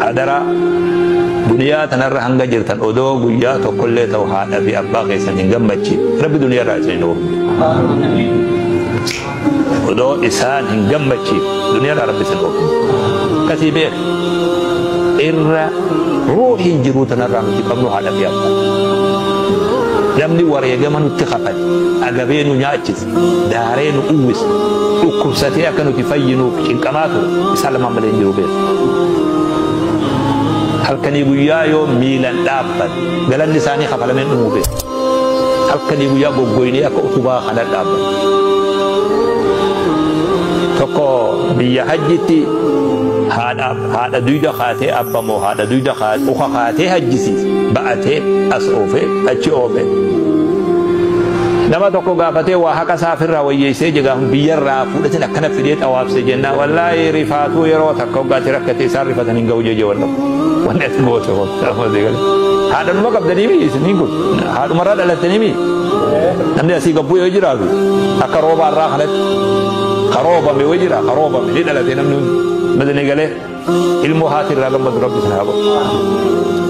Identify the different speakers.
Speaker 1: أدرى دنيا تنر هنگا جرتن أدو قويا تقول توحاد في أباقي سنين قمتشي رب دنيا رأسين نور أدو إسان هنقمتشي دنيا رب سنور كتبه إرى روحي جرو تنر هنگا قبلو حالا في أباقي namni wareegama nutti kafale agabeenu nyaachis daareenu uwwis dhukkubsatee akka nuti fayyinuuf cinqamaa ture isa lama malee jiru beeku halkanii guyyaa yoo miilan dhaabbate galanni isaanii kafalameen dhumuu beeku halkanii guyyaa goggoynee akka utubaa kana dhaabbate tokko biyya hajjitti haadha duyda kaatee abbamoo haadha duyda uka kaatee hajjisiis ba'atee as oofee achi oofee nama tokko gaafatee waa haqa saafirraa wayyeessee jegaa biyyarraa fuudhatin akkana fidee xawaabse jennaa wallaahi rifaatuu yeroo takka hoggaatti rakkatee isaan rifatan hin ga'u jeje wallahu wanni ati goote haadhanuma qabdanii mi isiniin kun haadhumarraa dhalattanii mi namni asii gabbuu yoo jiraatu akka roobaarraa kanatti karoobame yoo jira karoobame ni dhalatee namni madani galee ilmoo haatirraa gammadu rabbi sana haa